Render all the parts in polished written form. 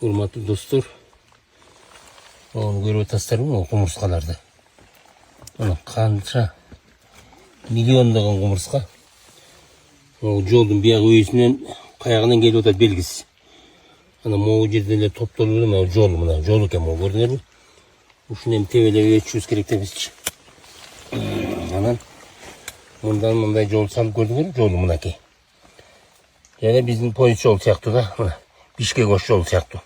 Урматтуу достор, onu көрүп атасыздарбы, могу кумурскаларды. Мына канча миллиондогон кумурска. Могу жолдун бияк өйүсүнөн каягынан келип атат белгисиз. Ана могу жерден эле топтолуп эле мына жол экен, могу көрдүңөрбү? Ушуну эми тебелеп өтүшүбүз керек да бизчи. Анан мындан мындай жол салып көрдүңөрбү? Жолу мынакей. Жана биздин поезд жол сыяктуу да, мына Бишкек Ош жол сыяктуу.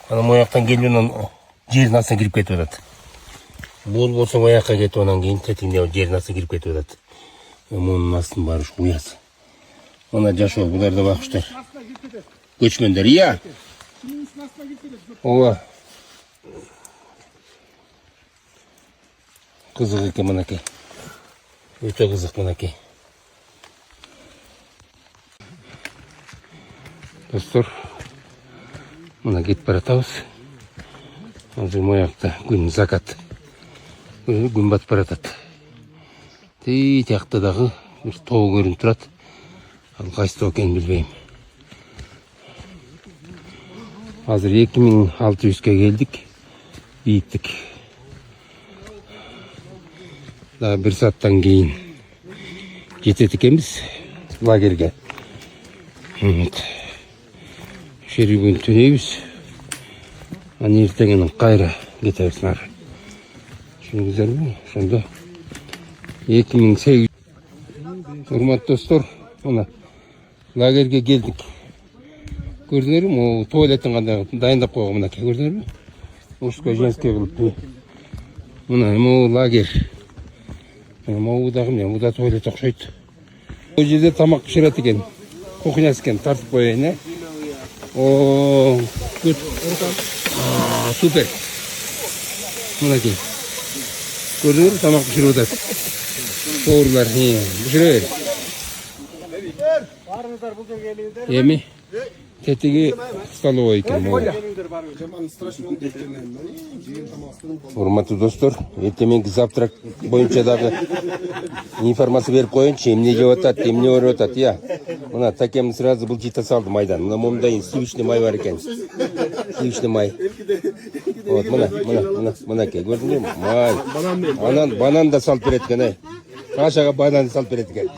Ана мояктан келип анан жердин астына кирип кетип атат. Бул болсо моякка кетип анан кийин тетигине жердин астына кирип кетип атат. Мунун астын баары ушу уясы. Мына жашоо, булар да бакыштар. Көчмөндөр, ия. Ооба. Кызык экен мынакей. Өтө кызык мынакей. Достор, мына кетип баратабыз. Азыр моякта күн закат. Күн батып баратат. Тиякта дагы бир тоо көрүнүп турат. Ал кайсы тоо экенин билбейм. Азыр 2600ге келдик. Бийиктик. Дагы 1 сааттан кийин жетет экенбиз лагерге. Шерибин түнөйбүз. Аны эртеңен кайра кетебиз нары. Түшүндүңүздарбы? Ошондо 2008. Урматтуу достор, мына лагерге келдик. Көрдүңөрбү? Могу туалеттин кандай дайындап койгон мынакей, көрдүңөрбү? Мужской, женский кылып. Мына могу лагерь. Могу дагы эмне? Буда туалет окшойт. Бул жерде тамак пишират экен. Кухнясы экен, тартып коеюн, О, good. Супер. Мынакей. Көрдүңөрбү? Тамак пиширип атат. Поварлар, пишире бер. Барыңыздар бул жерге келиңиздер. Эми тетиги столовой экен. Урматтуу достор, эртеменки завтрак боюнча дагы информация берип коеюнчу. Эмне жеп атат, эмне өрүп атат, Мына такем сразу былчыйта салды майдан. Мына момундай сливочный май бар экен. Сливочный май. Вот, мынакей, көрдүңөрбү? Май. Анан банан да салып берет экен, Кашага банан салып берет экен.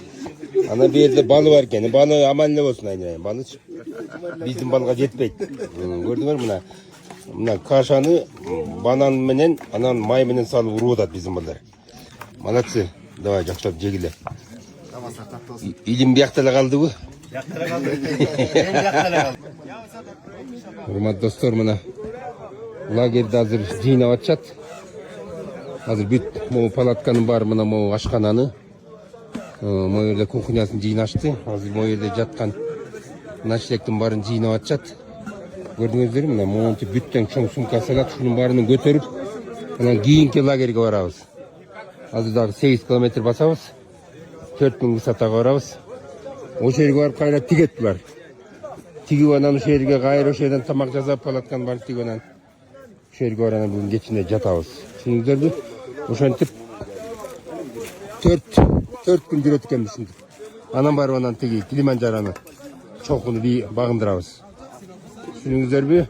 Ана берде балы бар экен. Балы аман эле болсун, айнайын. Балычы биздин балга жетпейт. Көрдүңөр мына кашаны банан менен, анан май менен салып уруп атат биздин балдар. Молодцы. Давай жакшылап жегиле. Илим биякта эле калдыбы? Биякта эле калды. Урматтуу достор, мына лагерде азыр жыйнап атышат. Азыр бүт могу палатканын баары, мына могу ашкананы, могу жерде кухнясын жыйнашты. Азыр могу жерде жаткан начлектин баарын жыйнап атышат. Көрдүңүздөрбү? Мына монтип бүттөн чоң сумка салат, шунун баарын көтөрүп, анан кийинки лагерге барабыз. Азыр дагы 8 километр басабыз. 4000 высотага барабыз. Ошол жерге барып кайра тигет булар. Тигип анан ошол жерге кайра ошол жерден тамак жасап палатканы барып тигип анан ошол жерге барып бүгүн кечинде жатабыз. Түшүндүңүздөрбү? Ошентип 4 күн жүрөт экенбиз ушинтип. Анан барып анан тиги Килиманжарону чокуну багындырабыз. Түшүндүңүздөрбү?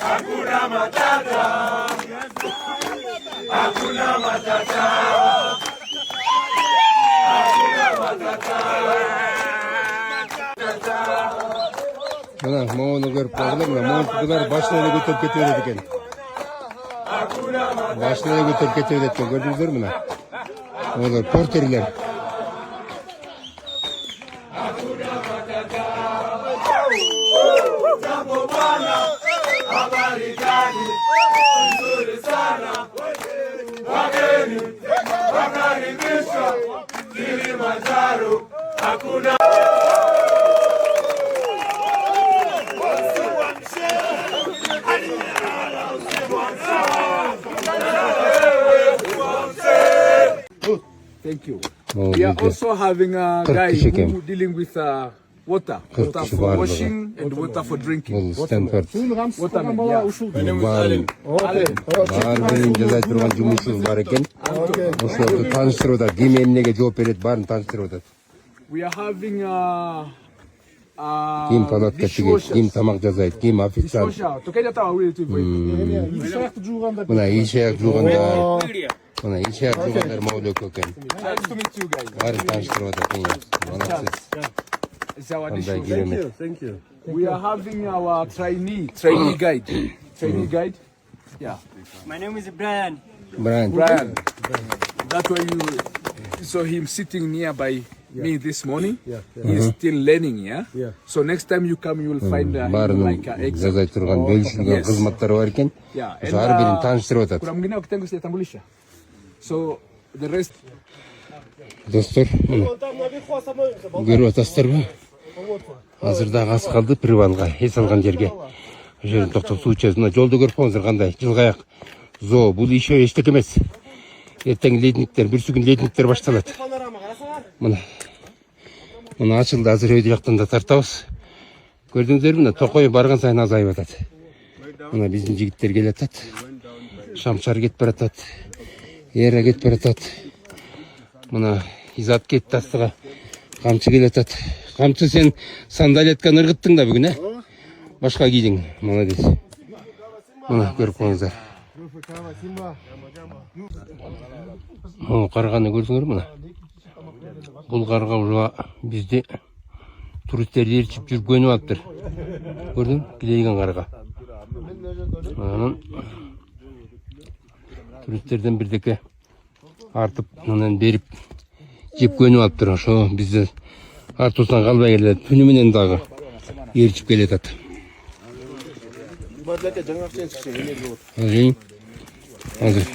Hakuna matata. Hakuna matata. Hakuna matata. Mına moğunu görüp kaldılar mı? Moğuntular başına ele götürüp getiriyor eкен. Başına ele götürüp getiriyor eкен. Gördünüzler mi? Onlar porterler. jambo bwana, habari gani? Nzuri sana, wageni wakaribishwa Kilimanjaro, hakuna Thank you. We are also having a guy who dealing with water for washing and water for drinking. Stanford. Water, yeah. Баарын жасай турган жумушубуз бар экен. Ошолорду тааныштырып атат. Ким эмнеге жооп берет, баарын тааныштырып атат. We are having Ким палатка тигет, ким тамак жасайт, ким официант. Мына ишаяк жуугандар. Мына ишаяк жуугандар моолек экен. Nice to meet you guys. Баарын тааныштырып атат. Кандай керемет. We are having our trainee guide. Trainee guide. Yeah. My name is Brian. Brian. That's why you saw him sitting nearby me this morning. He's still learning, yeah? So next time you come, you will find him like an exam. Жасай турган бөлүшүлгөн кызматтары бар экен. Yeah. Ошо ар бирин тааныштырып атат. Kuramgina que tengo este tambulisha. So the rest. Достор, көрүп атасыздарбы? Азыр дагы аз калды привалга, эс алган жерге. Ошол жерден токтоп суу ичебиз. Мына жолду көрүп коңуздар кандай, жылгаяк. Зоо, бул ишөө эчтеке эмес. Эртең ледниктер, бүрсүгүн ледниктер башталат. Мына ачылды, азыр өйдө жактан да тартабыз. Көрдүңүздөрбү, мына токой барган сайын азайып атат. Мына биздин жигиттер келатат. Шамшар кетип баратат. Эра кетип баратат. Мына Изат кетти астыга. Камчы келатат. Камчы, сен сандалетканы ыргыттың да бүгүн, Башка кийдиң. Молодец. Мына көрүп коңуздар. Карганы көрдүңөрбү мына? Бул карга уже бизди туристтерди ээрчип жүрүп көнүп алыптыр. Көрдүң? Килейген карга. Анан туристтерден бирдеке артып, анан берип жеп көнүп алыптыр. Ошо бизди артыбыздан калбай келет. Түнү менен дагы ээрчип келатат. Азыр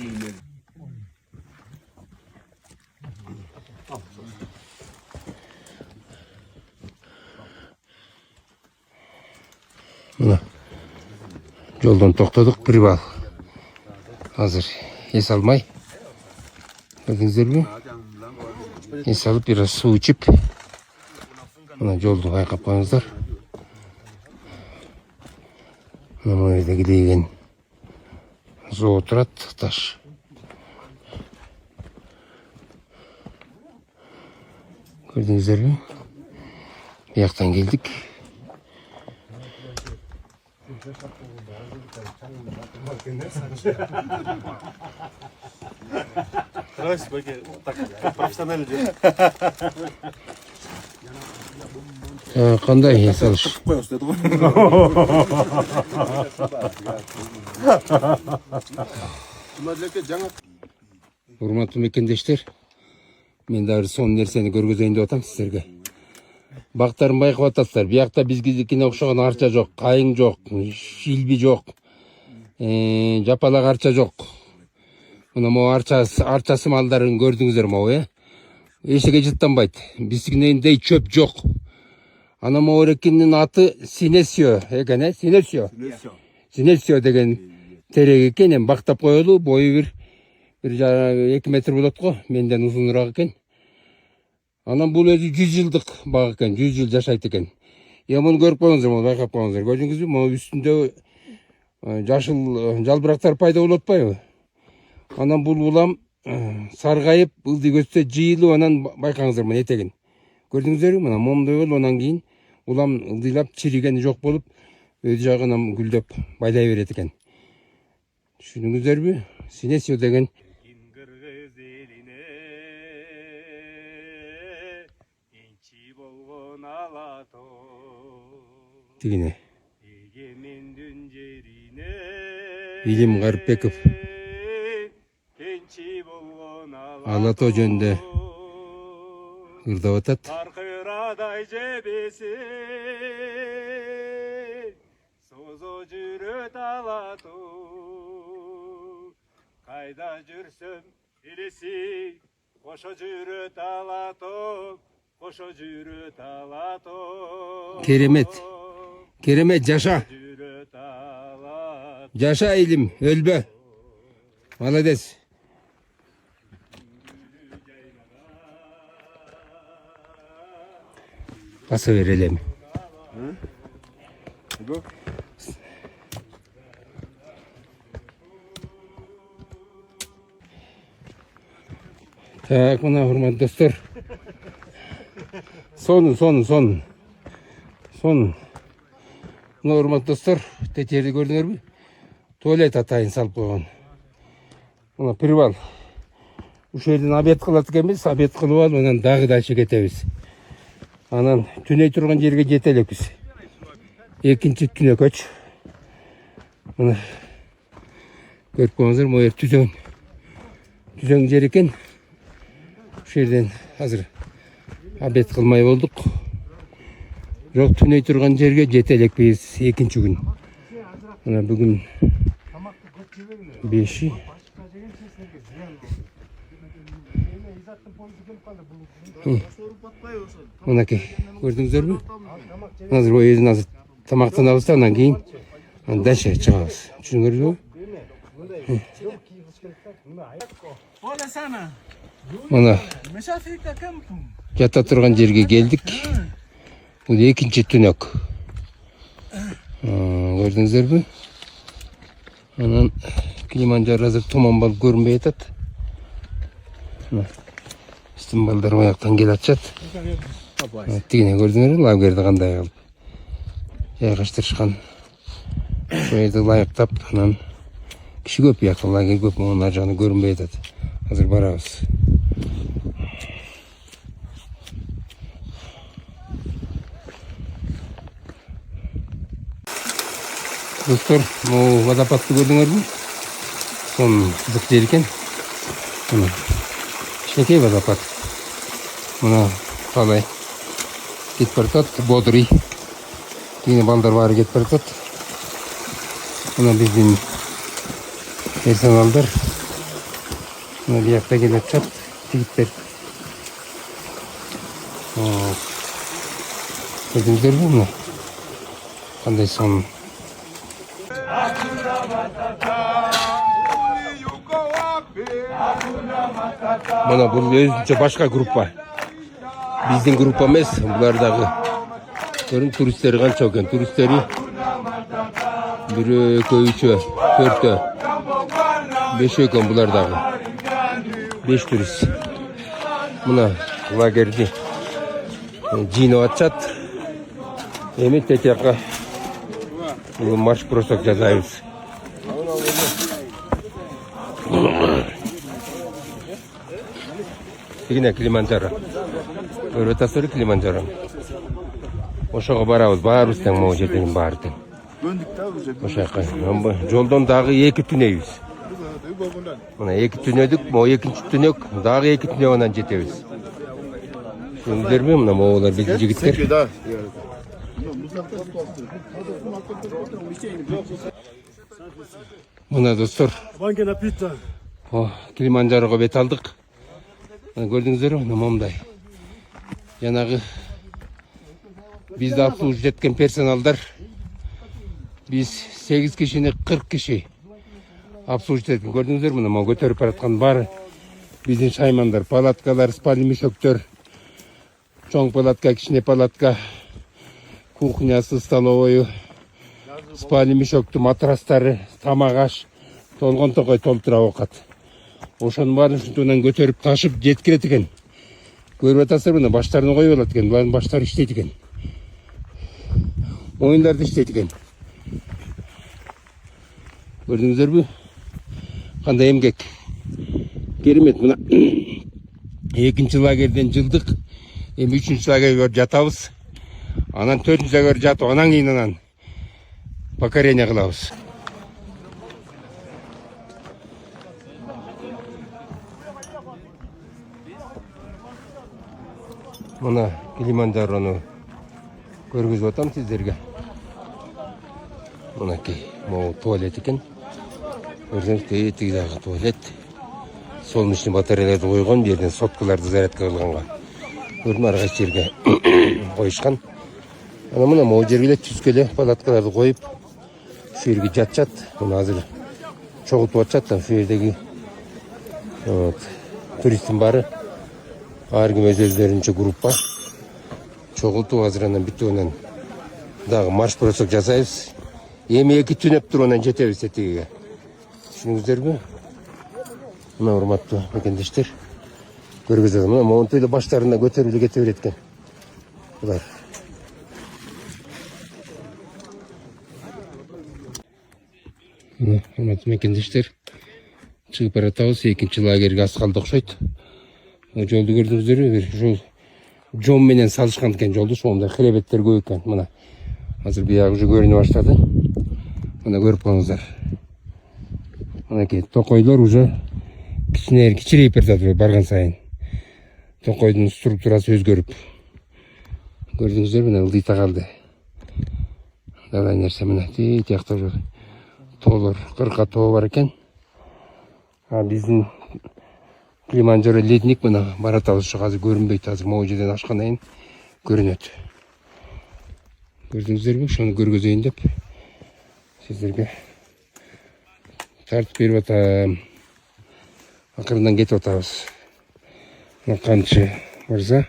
мына жолдон токтодук, привал. Азыр эс алмай. Көрдүңүздөрбү? Эс алып, бир аз суу ичип, мына жолду байкап коюңуздар. Мына жерде килейген зоо турат, таш. Көрдүңүздөрбү? Бияктан келдик. Кандай эс алыш? Урматтуу мекендештер, мен дагы сонун нерсени көргөзөйүн деп атам сиздерге. Бактарын байкап атасыздар. Биякта бизгидикине окшогон арча жок, кайың жок, шилби жок, жапалак арча жок. Мына могу арчасы малдарын көрдүңүздөр могу, эчтеке жыттанбайт. Биздикинендей чөп жок. Ана могу эрекинин аты Синесио экен, Синесио деген терек экен. Эми бактап коелу, бою бир 2 метр болот го, менден узунураак экен. Анан бул өзү 100 жылдык бак экен, 100 жыл жашайт экен. Муну көрүп коюңуздар, муну байкап коюңуздар. Көрдүңүзбү? Могу үстүндө жашыл жалбырактар пайда болуп атпайбы? Анан бул улам саргайып, ылдый көзсө жыйылып, анан байкаңыздар мына этегин. Көрдүңүздөрбү? Мына момдой болуп, анан кийин улам ылдыйлап чиригени жок болуп, өз жагынан гүлдөп байлай берет экен. Түшүндүңүздөрбү? Синесио деген тигине Илим Гарипбеков Алато жөнүндө ырдап атат. жүрөт алатуу кайда жүрсөм элесиң кошо жүрөт алатуу кошо жүрөт алатуу керемет жаша жаша илим өлбө молодец баса бер элем так мына урматтуу достор сонун мына урматтуу достор тетерди көрдүңөрбү туалет атайын салып койгон мына привал ушул жерден обед кылат экенбиз обед кылып алып анан дагы дальше кетебиз анан түнөй турган жерге жете элекпиз экинчи түнөкөч мына көрүп коюңуздар могу жер түзөң жер экен ушул жерден азыр обед кылмай болдук бирок түнөй турган жерге жете элекпиз экинчи күн мына бүгүн 5 мынакей көрдүңүздөрбү азыр өзүн азыр тамактанабыз да анан кийин дальше чыгабыз түшүндүңөрбү мына жата турган жерге келдик бул экинчи түнөк көрдүңүздөрбү анан Килиманджаро азыр томон болуп көрүнбөй атат биздин балдар ояктан келе атышат тигине көрдүңөрбү лагерди кандай кылып жайгаштырышкан ошол жерди ылайыктап анан киши көп биякта лагерь көп могу ар жагынан көрүнбөй атат азыр барабыз достор могу водопадты көрдүңөрбү сонун кызык жер экен мына кичинекей водопад мына калай кетип баратат бодрый тигине балдар баары кетип баратат мына биздин персоналдар мына биякта келе атышат жигиттер көрдүңүздөрбү мына кандай сонун мына бул өзүнчө башка группа биздин группа эмес булар дагы көрүң туристтери канча экен туристтери 1 2 3 4 5 экен булар дагы 5 турист мына лагерди жыйнап атышат эми тетияка марш бросок жасайбыз тигине Килиманджаро көрүп атасызбы Килиманджаро ошого барабыз баарыбыз тең могу жерден баары тең ошол жака жолдон дагы 2 түнөйбүз мына 2 түнөдүк могу экинчи түнөк дагы 2 түнөп анан жетебиз түшүндүңүздөрбү мына могулар биздин жигиттер мына достор Килиманджарого бет алдык көрдүңүздөрбү мына момундай жанагы бизди обслуживать эткен персоналдар биз 8 кишини 40 киши обслуживать эткен көрдүңүздөрбү мына могу көтөрүп бараткан баары биздин шаймандар палаткалар спальный мешоктор чоң палатка кичине палатка кухнясы столовою спальный мешокту матрастары тамак аш толгонтокой толтура оокат ошонун баарын ушинтип көтөрүп ташып жеткирет экен көрүп атасыздарбы мына баштарын коюп алат экен булардын баштары иштейт экен моюндары иштейт экен көрдүңүздөрбү кандай эмгек керемет мына экинчи лагерден жылдык эми 3-чү лагерге жатабыз анан 4-чү лагерге жатып анан кийин анан покорение кылабыз мына Килиманджарону көргүзүп атам сиздерге Мынакей могу туалет екен. Көрсеңіз тиги дагы туалет. Солнечный батареяларды койгон, бу жерден соткаларды зарядка кылганга. Көрдүм, ар кайсы жерге коюшкан. Ана мына могу жерге эле түзгө эле палаткаларды коюп, ушул жерге жатышат. Мына азыр чогултуп атышат. Ушул жердеги туристтин баары ар ким өздөрүнчө группа чогултуп азыр анан бүтүп анан дагы марш бросок жасайбыз. Эми 2 түнөп туруп анан жетебиз тетигиге. Түшүнүңүздөрбү? Мына урматтуу мекендештер. Көргөзөт. Мына монту эле баштарында көтөрүп кете берет экен. Булар. Мына урматтуу мекендештер. Чыгып баратабыз. Экинчи лагерге аскалды окшойт. Жолду көрдүңүздөрбү? Бир жол жом менен салышкан экен жолду. Ошондой хребеттер көп экен. Мына азыр биягы уже көрүнө баштады. Мына көрүп коңуздар. Мынакей токойлор уже кичирейип баратат барган сайын. Токойдун структурасы өзгөрүп. Көрдүңүздөрбү? Мына ылдыйта калды. Далай нерсе мына тиякта уже тоолор, 40 тоо бар экен. А биздин Килиманджаро ледник мына баратабыз, ошо азыр көрүнбөйт. Азыр могу жерден ашкандан кийин көрүнөт. Көрдүңүздөрбү? Ошону көргөзөйүн деп сиздерге тартып берип атам. Акырындан кетип атабыз. Канчы мырза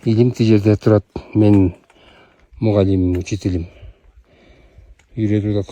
илим тиги жерде турат. Мен мугалимим, учителим. Үйрөтүп